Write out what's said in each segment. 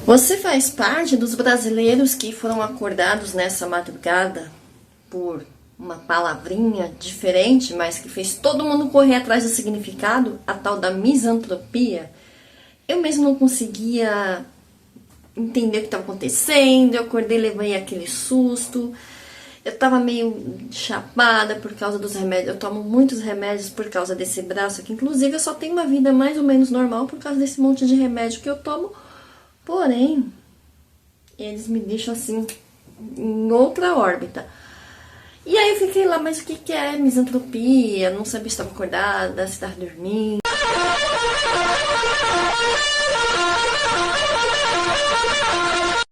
Você faz parte dos brasileiros que foram acordados nessa madrugada por uma palavrinha diferente, mas que fez todo mundo correr atrás do significado, a tal da misantropia? Eu mesmo não conseguia entender o que estava acontecendo, eu acordei, levei aquele susto, eu estava meio chapada por causa dos remédios, eu tomo muitos remédios por causa desse braço aqui, inclusive eu só tenho uma vida mais ou menos normal por causa desse monte de remédio que eu tomo. Porém, eles me deixam assim, em outra órbita. E aí eu fiquei lá, mas o que é misantropia? Não sabia se estava acordada, se estava dormindo.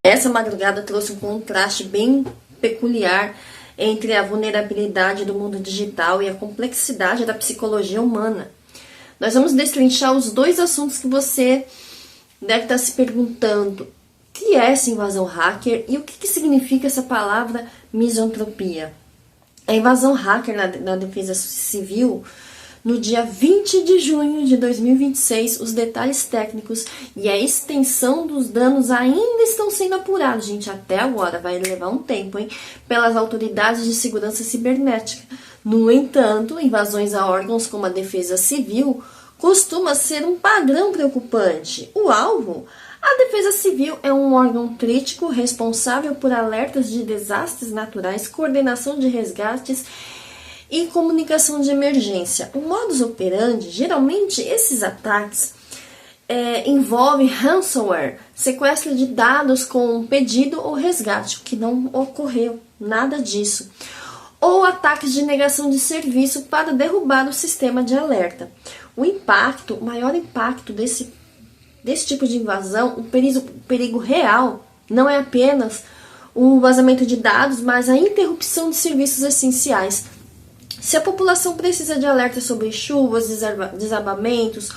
Essa madrugada trouxe um contraste bem peculiar entre a vulnerabilidade do mundo digital e a complexidade da psicologia humana. Nós vamos destrinchar os dois assuntos que você deve estar se perguntando: o que é essa invasão hacker e o que significa essa palavra misantropia? A invasão hacker na Defesa Civil, no dia 20 de junho de 2026, os detalhes técnicos e a extensão dos danos ainda estão sendo apurados, gente, até agora, vai levar um tempo, hein, pelas autoridades de segurança cibernética. No entanto, invasões a órgãos como a Defesa Civil costuma ser um padrão preocupante. O alvo? A Defesa Civil é um órgão crítico responsável por alertas de desastres naturais, coordenação de resgates e comunicação de emergência. O modus operandi, geralmente esses ataques envolvem ransomware, sequestro de dados com pedido ou resgate, o que não ocorreu, nada disso. Ou ataques de negação de serviço para derrubar o sistema de alerta. O maior impacto desse tipo de invasão, o perigo real, não é apenas o vazamento de dados, mas a interrupção de serviços essenciais. Se a população precisa de alertas sobre chuvas, desabamentos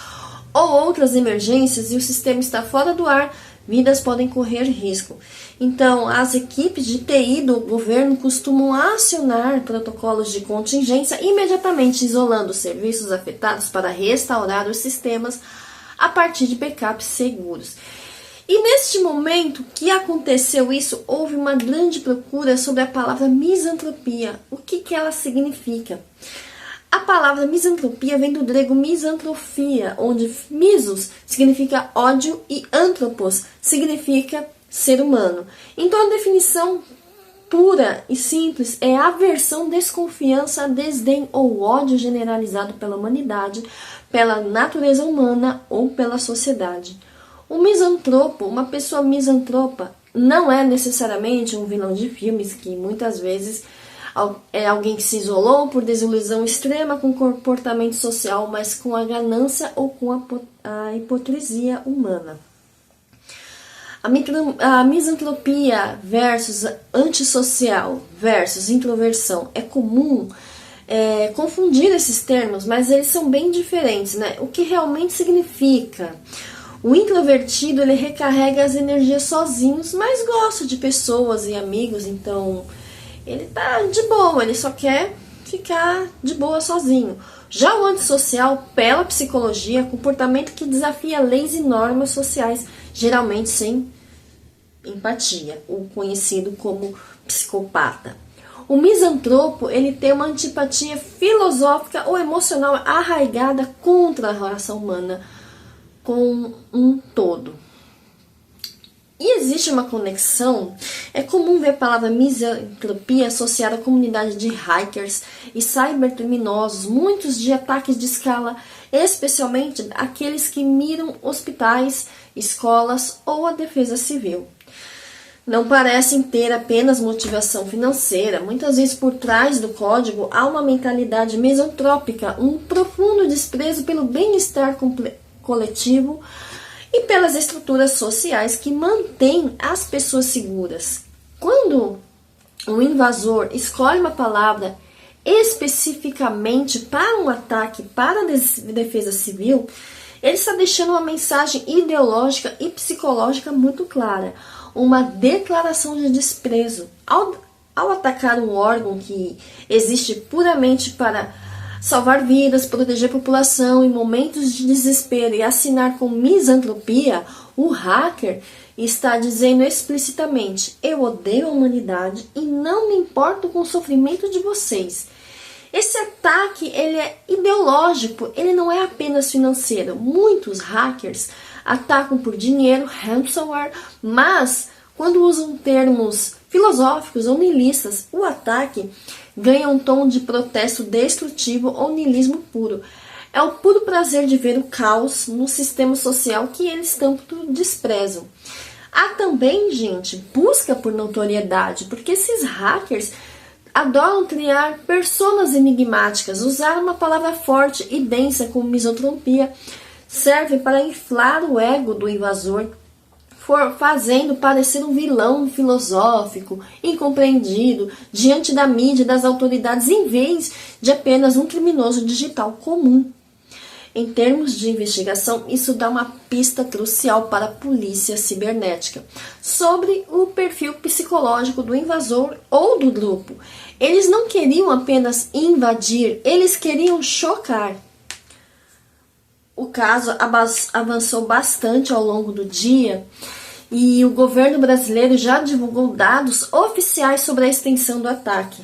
ou outras emergências e o sistema está fora do ar, vidas podem correr risco. Então, as equipes de TI do governo costumam acionar protocolos de contingência imediatamente, isolando os serviços afetados para restaurar os sistemas a partir de backups seguros. E neste momento que aconteceu isso, houve uma grande procura sobre a palavra misantropia. O que ela significa? A palavra misantropia vem do grego misantrofia, onde misos significa ódio e anthropos significa ser humano. Então a definição pura e simples é aversão, desconfiança, desdém ou ódio generalizado pela humanidade, pela natureza humana ou pela sociedade. O misantropo, uma pessoa misantropa, não é necessariamente um vilão de filmes, que muitas vezes é alguém que se isolou por desilusão extrema com comportamento social, mas com a ganância ou com a hipocrisia humana. A misantropia versus antissocial versus introversão é comum confundir esses termos, mas eles são bem diferentes, né? O que realmente significa? O introvertido, ele recarrega as energias sozinhos, mas gosta de pessoas e amigos, então ele tá de boa, ele só quer ficar de boa sozinho. Já o antissocial, pela psicologia, é comportamento que desafia leis e normas sociais, geralmente sem empatia, o conhecido como psicopata. O misantropo, ele tem uma antipatia filosófica ou emocional arraigada contra a raça humana com um todo. E existe uma conexão. É comum ver a palavra misantropia associada à comunidade de hackers e cybercriminosos, muitos de ataques de escala, especialmente aqueles que miram hospitais, escolas ou a defesa civil. Não parecem ter apenas motivação financeira. Muitas vezes por trás do código há uma mentalidade misantrópica, um profundo desprezo pelo bem-estar coletivo e pelas estruturas sociais que mantêm as pessoas seguras. Quando um invasor escolhe uma palavra especificamente para um ataque para a defesa civil, ele está deixando uma mensagem ideológica e psicológica muito clara, uma declaração de desprezo. Ao atacar um órgão que existe puramente para salvar vidas, proteger a população em momentos de desespero e assinar com misantropia, O hacker está dizendo explicitamente: eu odeio a humanidade e não me importo com o sofrimento de vocês. Esse ataque, ele é ideológico, ele não é apenas financeiro. Muitos hackers atacam por dinheiro, ransomware, mas quando usam termos filosóficos ou nihilistas, o ataque ganha um tom de protesto destrutivo ou nihilismo puro. É o puro prazer de ver o caos no sistema social que eles tanto desprezam. Há também, gente, busca por notoriedade, porque esses hackers adoram criar personas enigmáticas, usar uma palavra forte e densa como misotropia, serve para inflar o ego do invasor, fazendo parecer um vilão filosófico, incompreendido, diante da mídia e das autoridades, em vez de apenas um criminoso digital comum. Em termos de investigação, isso dá uma pista crucial para a polícia cibernética sobre o perfil psicológico do invasor ou do grupo. Eles não queriam apenas invadir, eles queriam chocar. O caso avançou bastante ao longo do dia e o governo brasileiro já divulgou dados oficiais sobre a extensão do ataque.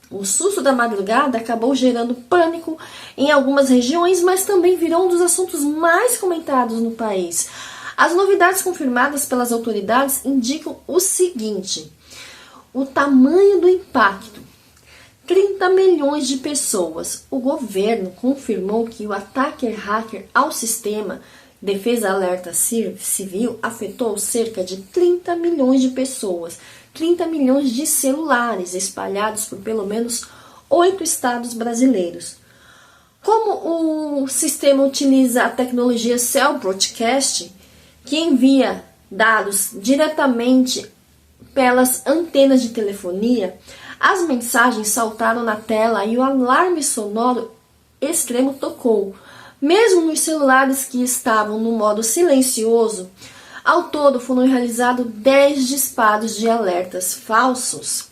O susto da madrugada acabou gerando pânico em algumas regiões, mas também virou um dos assuntos mais comentados no país. As novidades confirmadas pelas autoridades indicam o seguinte: o tamanho do impacto. 30 milhões de pessoas. O governo confirmou que o ataque hacker ao sistema Defesa Alerta Civil afetou cerca de 30 milhões de pessoas, 30 milhões de celulares espalhados por pelo menos 8 estados brasileiros. Como o sistema utiliza a tecnologia Cell Broadcast, que envia dados diretamente pelas antenas de telefonia, as mensagens saltaram na tela e o alarme sonoro extremo tocou. Mesmo nos celulares que estavam no modo silencioso, ao todo foram realizados 10 disparos de alertas falsos.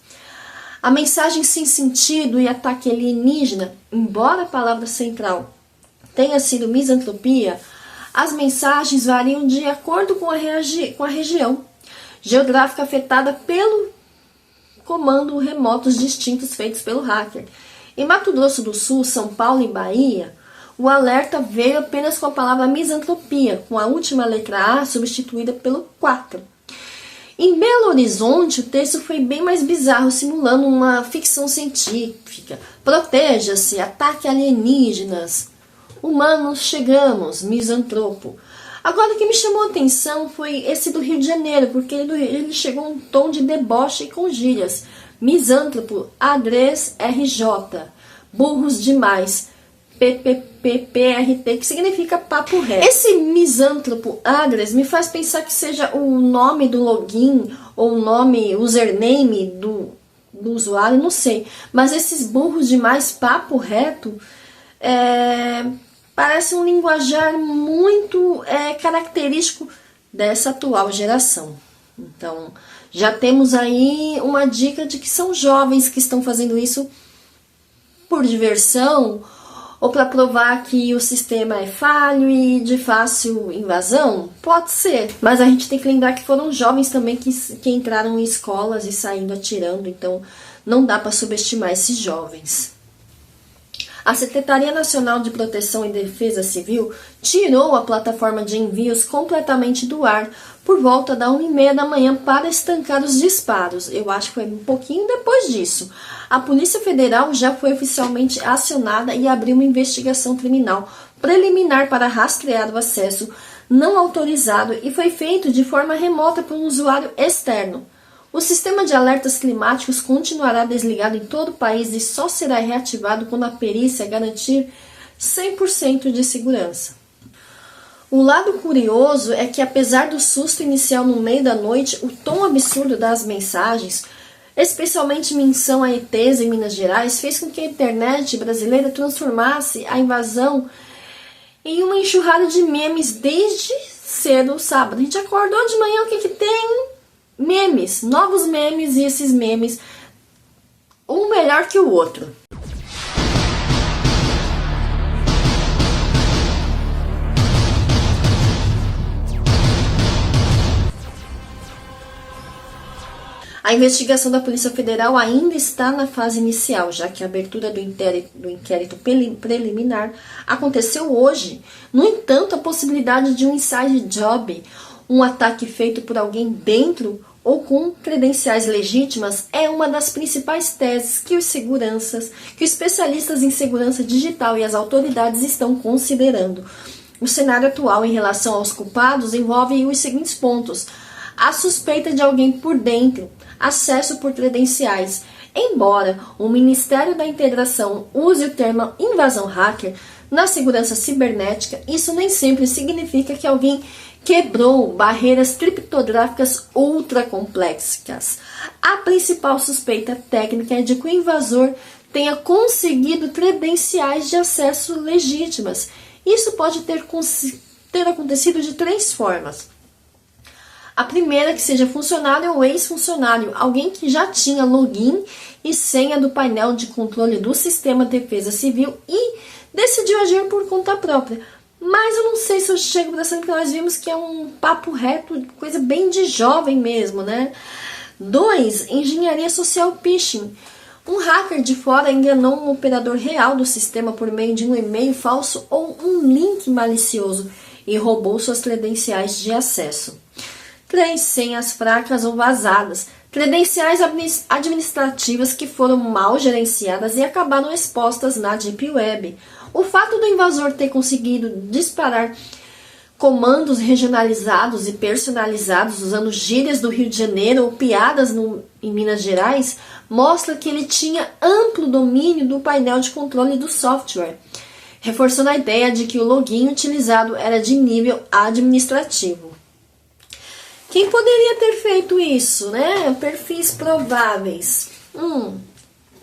A mensagem sem sentido e ataque alienígena, embora a palavra central tenha sido misantropia, as mensagens variam de acordo com a região geográfica afetada pelo comando remotos distintos feitos pelo hacker. Em Mato Grosso do Sul, São Paulo e Bahia, o alerta veio apenas com a palavra misantropia, com a última letra A substituída pelo 4. Em Belo Horizonte, o texto foi bem mais bizarro, simulando uma ficção científica. Proteja-se, ataque alienígenas. Humanos chegamos, misantropo. Agora, o que me chamou a atenção foi esse do Rio de Janeiro, porque ele chegou a um tom de deboche e com gírias. Misântropo, Adres RJ, burros demais, PPPRT, que significa papo reto. Esse misântropo Adres me faz pensar que seja o nome do login ou o nome, username do usuário, não sei. Mas esses burros demais, papo reto, parece um linguajar muito característico dessa atual geração. Então, já temos aí uma dica de que são jovens que estão fazendo isso por diversão ou para provar que o sistema é falho e de fácil invasão. Pode ser, mas a gente tem que lembrar que foram jovens também que entraram em escolas e saindo atirando, então não dá para subestimar esses jovens. A Secretaria Nacional de Proteção e Defesa Civil tirou a plataforma de envios completamente do ar por volta da 1h30 da manhã para estancar os disparos. Eu acho que foi um pouquinho depois disso. A Polícia Federal já foi oficialmente acionada e abriu uma investigação criminal preliminar para rastrear o acesso não autorizado e foi feito de forma remota por um usuário externo. O sistema de alertas climáticos continuará desligado em todo o país e só será reativado quando a perícia garantir 100% de segurança. O lado curioso é que, apesar do susto inicial no meio da noite, o tom absurdo das mensagens, especialmente menção a ETs em Minas Gerais, fez com que a internet brasileira transformasse a invasão em uma enxurrada de memes desde cedo, sábado. A gente acordou de manhã, o que tem? Memes, novos memes, e esses memes, um melhor que o outro. A investigação da Polícia Federal ainda está na fase inicial, já que a abertura do inquérito preliminar aconteceu hoje. No entanto, a possibilidade de um inside job, um ataque feito por alguém dentro ou com credenciais legítimas, é uma das principais teses que os especialistas em segurança digital e as autoridades estão considerando. O cenário atual em relação aos culpados envolve os seguintes pontos: a suspeita de alguém por dentro, acesso por credenciais. Embora o Ministério da Integração use o termo invasão hacker na segurança cibernética, isso nem sempre significa que alguém quebrou barreiras criptográficas ultra complexas. A principal suspeita técnica é de que o invasor tenha conseguido credenciais de acesso legítimas. Isso pode ter acontecido de 3 formas. A primeira, que seja funcionário ou ex-funcionário, alguém que já tinha login e senha do painel de controle do Sistema de Defesa Civil e decidiu agir por conta própria. Mas eu não sei se eu chego para essa, porque nós vimos que é um papo reto, coisa bem de jovem mesmo, né? 2, engenharia social phishing. Um hacker de fora enganou um operador real do sistema por meio de um e-mail falso ou um link malicioso e roubou suas credenciais de acesso. 3, senhas fracas ou vazadas. Credenciais administrativas que foram mal gerenciadas e acabaram expostas na Deep Web. O fato do invasor ter conseguido disparar comandos regionalizados e personalizados usando gírias do Rio de Janeiro ou piadas em Minas Gerais mostra que ele tinha amplo domínio do painel de controle do software, reforçando a ideia de que o login utilizado era de nível administrativo. Quem poderia ter feito isso, né? Perfis prováveis.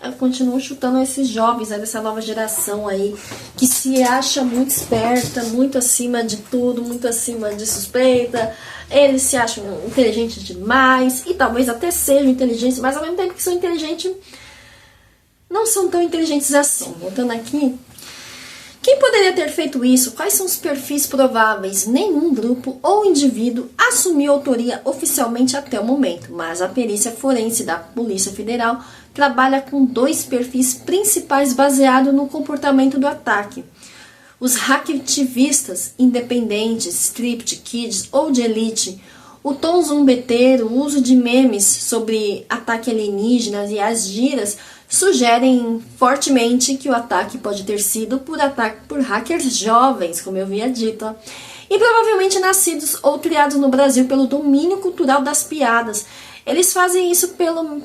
Eu continuo chutando esses jovens, né, dessa nova geração aí, que se acha muito esperta, muito acima de tudo, muito acima de suspeita. Eles se acham inteligentes demais, e talvez até sejam inteligentes, mas ao mesmo tempo que são inteligentes, não são tão inteligentes assim. Voltando aqui, quem poderia ter feito isso? Quais são os perfis prováveis? Nenhum grupo ou indivíduo assumiu autoria oficialmente até o momento, mas a perícia forense da Polícia Federal trabalha com 2 perfis principais baseados no comportamento do ataque. Os hacktivistas independentes, script kids ou de elite, o tom zombeteiro, o uso de memes sobre ataque alienígenas e as gírias sugerem fortemente que o ataque pode ter sido por hackers jovens, como eu havia dito, e provavelmente nascidos ou criados no Brasil pelo domínio cultural das piadas. Eles fazem isso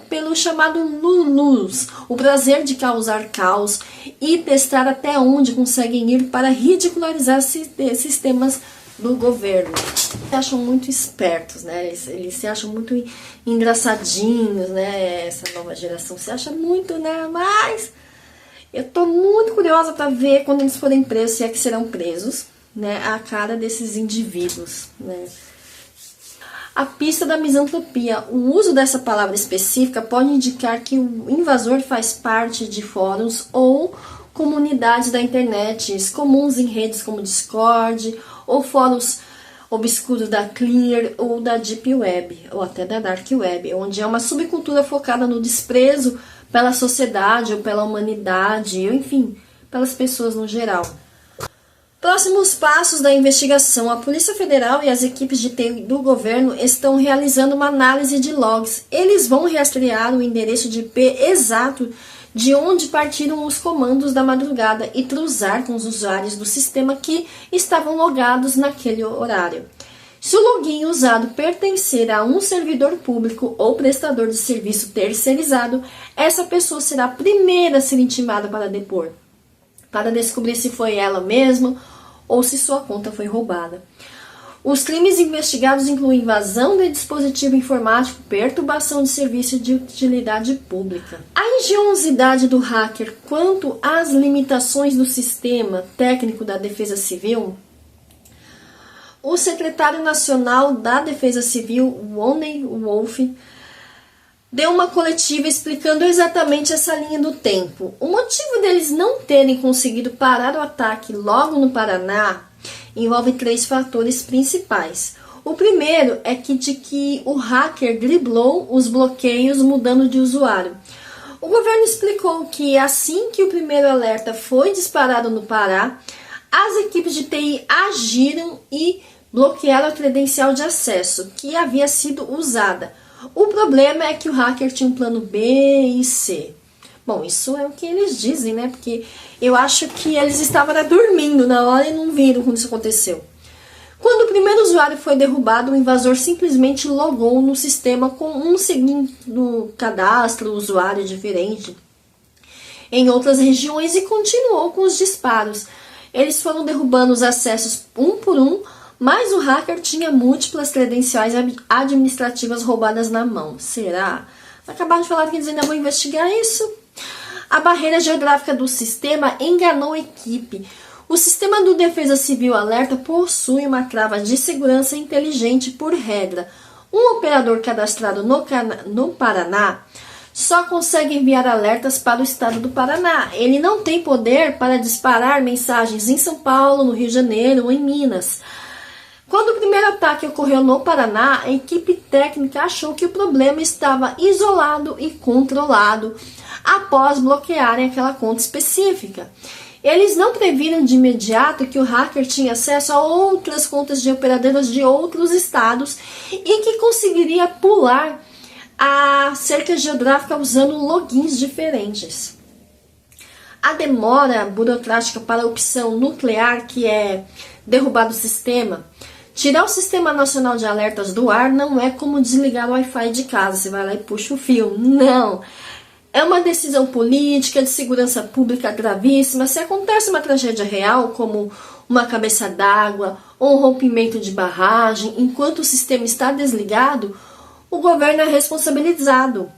pelo chamado Lulus, o prazer de causar caos e testar até onde conseguem ir para ridicularizar sistemas do governo. Se acham muito espertos, né? Eles se acham muito engraçadinhos, né? Essa nova geração se acha muito, né? Mas eu tô muito curiosa para ver quando eles forem presos, se é que serão presos, né? A cara desses indivíduos, né? A pista da misantropia. O uso dessa palavra específica pode indicar que o invasor faz parte de fóruns ou comunidades da internet, comuns em redes como Discord, ou fóruns obscuros da Clear ou da Deep Web, ou até da Dark Web, onde é uma subcultura focada no desprezo pela sociedade ou pela humanidade, ou enfim, pelas pessoas no geral. Próximos passos da investigação. A Polícia Federal e as equipes de TI do governo estão realizando uma análise de logs. Eles vão rastrear o endereço de IP exato de onde partiram os comandos da madrugada e cruzar com os usuários do sistema que estavam logados naquele horário. Se o login usado pertencer a um servidor público ou prestador de serviço terceirizado, essa pessoa será a primeira a ser intimada para depor, para descobrir se foi ela mesma ou se sua conta foi roubada. Os crimes investigados incluem invasão de dispositivo informático, perturbação de serviço de utilidade pública. A engenhosidade do hacker quanto às limitações do sistema técnico da Defesa Civil. O secretário nacional da Defesa Civil, Ronnie Wolfe, deu uma coletiva explicando exatamente essa linha do tempo. O motivo deles não terem conseguido parar o ataque logo no Paraná envolve 3 fatores principais. O primeiro é de que o hacker driblou os bloqueios mudando de usuário. O governo explicou que assim que o primeiro alerta foi disparado no Pará, as equipes de TI agiram e bloquearam a credencial de acesso que havia sido usada. O problema é que o hacker tinha um plano B e C. Bom, isso é o que eles dizem, né? Porque eu acho que eles estavam dormindo na hora e não viram quando isso aconteceu. Quando o primeiro usuário foi derrubado, o invasor simplesmente logou no sistema com um segundo cadastro usuário diferente em outras regiões e continuou com os disparos. Eles foram derrubando os acessos um por um, mas o hacker tinha múltiplas credenciais administrativas roubadas na mão. Será? Acabaram de falar que eles ainda vão investigar isso. A barreira geográfica do sistema enganou a equipe. O sistema do Defesa Civil Alerta possui uma trava de segurança inteligente por regra. Um operador cadastrado no Paraná só consegue enviar alertas para o estado do Paraná. Ele não tem poder para disparar mensagens em São Paulo, no Rio de Janeiro ou em Minas. Quando o primeiro ataque ocorreu no Paraná, a equipe técnica achou que o problema estava isolado e controlado após bloquearem aquela conta específica. Eles não previram de imediato que o hacker tinha acesso a outras contas de operadores de outros estados e que conseguiria pular a cerca geográfica usando logins diferentes. A demora burocrática para a opção nuclear, que é derrubar o sistema, tirar o Sistema Nacional de Alertas do ar não é como desligar o Wi-Fi de casa, você vai lá e puxa o fio, não. É uma decisão política, de segurança pública gravíssima. Se acontece uma tragédia real, como uma cabeça d'água ou um rompimento de barragem, enquanto o sistema está desligado, o governo é responsabilizado.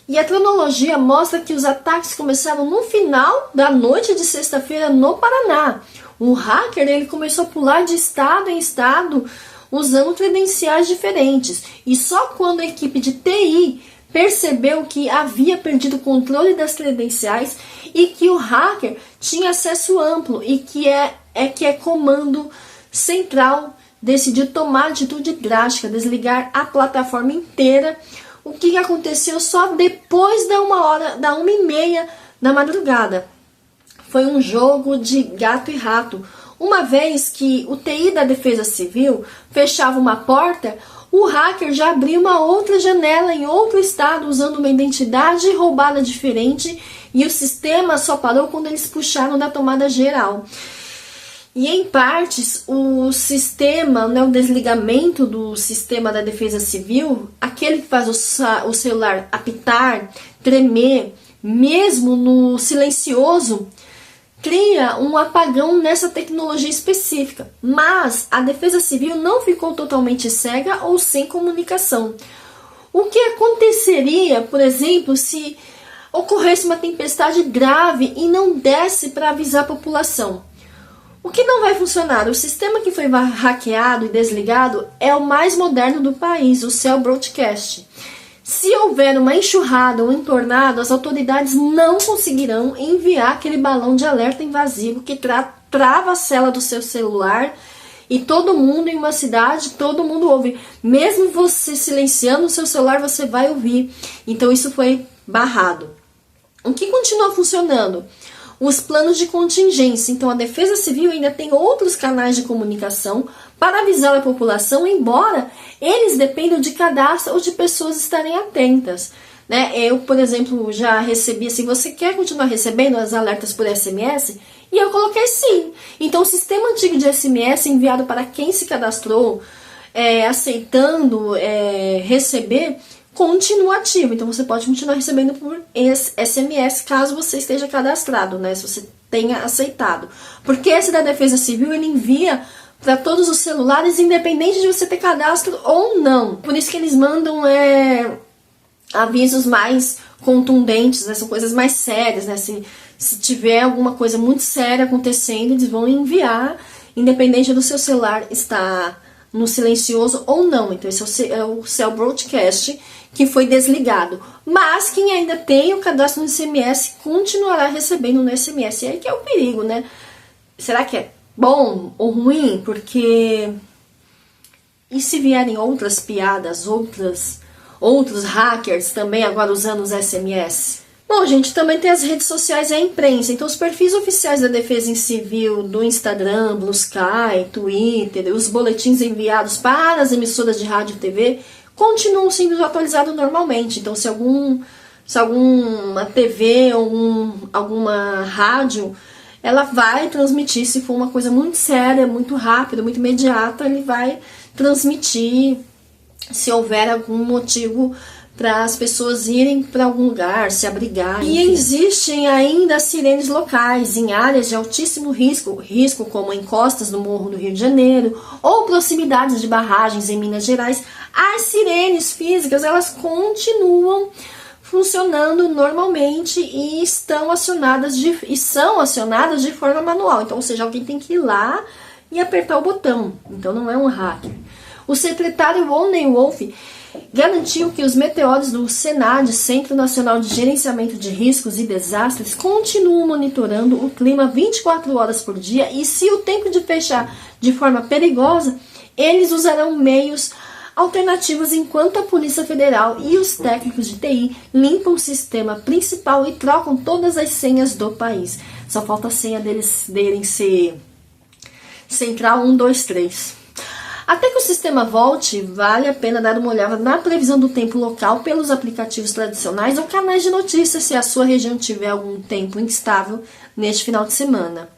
E a cronologia mostra que os ataques começaram no final da noite de sexta-feira no Paraná. O hacker ele começou a pular de estado em estado usando credenciais diferentes. E só quando a equipe de TI percebeu que havia perdido o controle das credenciais e que o hacker tinha acesso amplo e que é comando central, decidiu tomar atitude drástica, desligar a plataforma inteira. O que aconteceu só depois da 1h30 da madrugada. Foi um jogo de gato e rato. Uma vez que o TI da Defesa Civil fechava uma porta, o hacker já abriu uma outra janela em outro estado usando uma identidade roubada diferente e o sistema só parou quando eles puxaram da tomada geral. E em partes, o sistema, o desligamento do sistema da Defesa Civil, aquele que faz o celular apitar, tremer, mesmo no silencioso, cria um apagão nessa tecnologia específica. Mas a Defesa Civil não ficou totalmente cega ou sem comunicação. O que aconteceria, por exemplo, se ocorresse uma tempestade grave e não desse para avisar a população? O que não vai funcionar? O sistema que foi hackeado e desligado é o mais moderno do país, o Cell Broadcast. Se houver uma enxurrada ou um tornado, as autoridades não conseguirão enviar aquele balão de alerta invasivo que trava a cela do seu celular e todo mundo em uma cidade, todo mundo ouve. Mesmo você silenciando o seu celular, você vai ouvir. Então isso foi barrado. O que continua funcionando? Os planos de contingência. Então a Defesa Civil ainda tem outros canais de comunicação para avisar a população, embora eles dependam de cadastro ou de pessoas estarem atentas. Eu, por exemplo, já recebi assim, você quer continuar recebendo as alertas por SMS? E eu coloquei sim. Então o sistema antigo de SMS enviado para quem se cadastrou, aceitando receber, continua ativo. Então você pode continuar recebendo por SMS caso você esteja cadastrado, se você tenha aceitado. Porque esse da Defesa Civil ele envia para todos os celulares, independente de você ter cadastro ou não. Por isso que eles mandam avisos mais contundentes, são coisas mais sérias. Se tiver alguma coisa muito séria acontecendo, eles vão enviar, independente do seu celular estar no silencioso ou não. Então esse é o Cell Broadcast que foi desligado. Mas quem ainda tem o cadastro no SMS continuará recebendo no SMS. E aí que é o perigo, Será que é bom ou ruim? Porque E se vierem outras piadas, outros hackers também agora usando os SMS? Bom, gente, também tem as redes sociais e a imprensa. Então, os perfis oficiais da Defesa Civil do Instagram, Blue Sky, Twitter, os boletins enviados para as emissoras de rádio e TV continuam sendo atualizados normalmente. Então, se alguma TV ou alguma rádio, ela vai transmitir, se for uma coisa muito séria, muito rápida, muito imediata, ele vai transmitir se houver algum motivo para as pessoas irem para algum lugar, se abrigar. E existem ainda sirenes locais em áreas de altíssimo risco como em costas do Morro do Rio de Janeiro ou proximidades de barragens em Minas Gerais. As sirenes físicas, elas continuam funcionando normalmente e são acionadas de forma manual. Então, ou seja, alguém tem que ir lá e apertar o botão. Então, não é um hacker. O secretário Onen Wolf garantiu que os meteoros do SENAD, Centro Nacional de Gerenciamento de Riscos e Desastres, continuam monitorando o clima 24 horas por dia e, se o tempo de fechar de forma perigosa, eles usarão meios alternativos enquanto a Polícia Federal e os técnicos de TI limpam o sistema principal e trocam todas as senhas do país. Só falta a senha deles ser Central 123. Até que o sistema volte, vale a pena dar uma olhada na previsão do tempo local pelos aplicativos tradicionais ou canais de notícias se a sua região tiver algum tempo instável neste final de semana.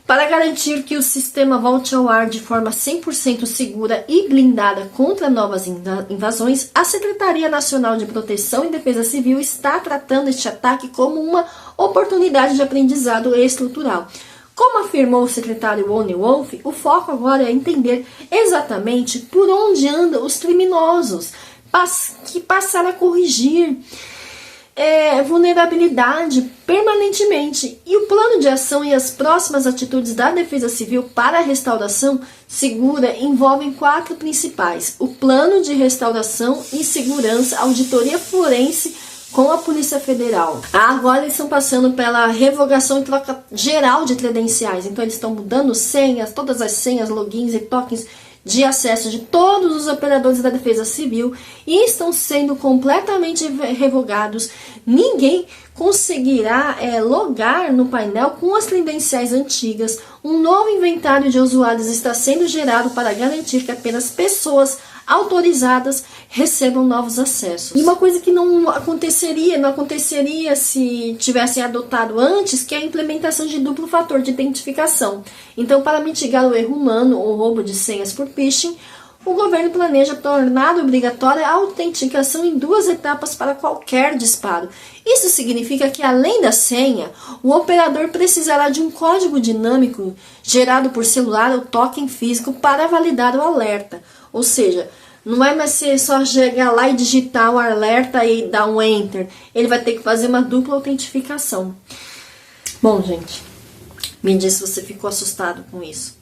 Para garantir que o sistema volte ao ar de forma 100% segura e blindada contra novas invasões, a Secretaria Nacional de Proteção e Defesa Civil está tratando este ataque como uma oportunidade de aprendizado estrutural. Como afirmou o secretário Onen Wolf, o foco agora é entender exatamente por onde andam os criminosos, que passaram a corrigir vulnerabilidade permanentemente. E o plano de ação e as próximas atitudes da Defesa Civil para a restauração segura envolvem 4 principais: o plano de restauração e segurança, auditoria forense com a Polícia Federal. Agora eles estão passando pela revogação e troca geral de credenciais. Então eles estão mudando senhas, todas as senhas, logins e tokens de acesso de todos os operadores da Defesa Civil e estão sendo completamente revogados. Ninguém conseguirá logar no painel com as credenciais antigas. Um novo inventário de usuários está sendo gerado para garantir que apenas pessoas autorizadas recebam novos acessos. E uma coisa que não aconteceria se tivessem adotado antes, que é a implementação de duplo fator de identificação. Então, para mitigar o erro humano ou roubo de senhas por phishing, o governo planeja tornar obrigatória a autenticação em 2 etapas para qualquer disparo. Isso significa que, além da senha, o operador precisará de um código dinâmico gerado por celular ou token físico para validar o alerta. Ou seja, não vai mais ser só chegar lá e digitar o alerta e dar um enter. Ele vai ter que fazer uma dupla autentificação. Bom, gente, me diz se você ficou assustado com isso.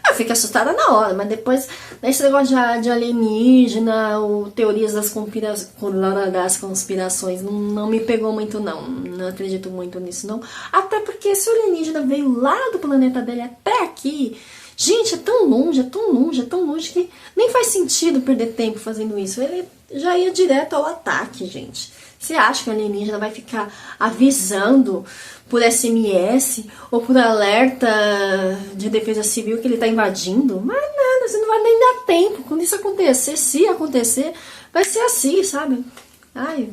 Eu fiquei assustada na hora, mas depois, esse negócio de alienígena, ou teorias das conspirações, não me pegou muito não. Não acredito muito nisso não. Até porque se o alienígena veio lá do planeta dele até aqui, gente, é tão longe que nem faz sentido perder tempo fazendo isso. Ele já ia direto ao ataque, gente. Você acha que o alienígena vai ficar avisando por SMS ou por alerta de defesa civil que ele está invadindo? Mas nada, você não vai nem dar tempo. Quando isso acontecer, se acontecer, vai ser assim, sabe? Ai,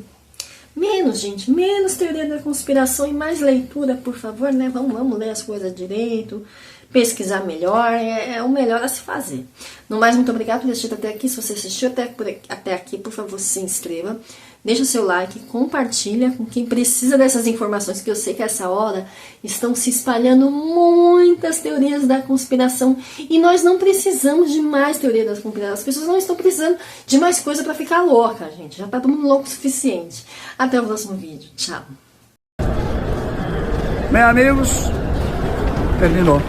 menos, gente, menos teoria da conspiração e mais leitura, por favor, né? Vamos ler as coisas direito, pesquisar melhor, é o melhor a se fazer. No mais, muito obrigado por assistir até aqui. Se você assistiu até aqui, por favor, se inscreva. Deixa o seu like, compartilha com quem precisa dessas informações, que eu sei que essa hora estão se espalhando muitas teorias da conspiração e nós não precisamos de mais teoria da conspiração. As pessoas não estão precisando de mais coisa para ficar louca, gente. Já tá todo mundo louco o suficiente. Até o próximo vídeo. Tchau. Bem, amigos, terminou.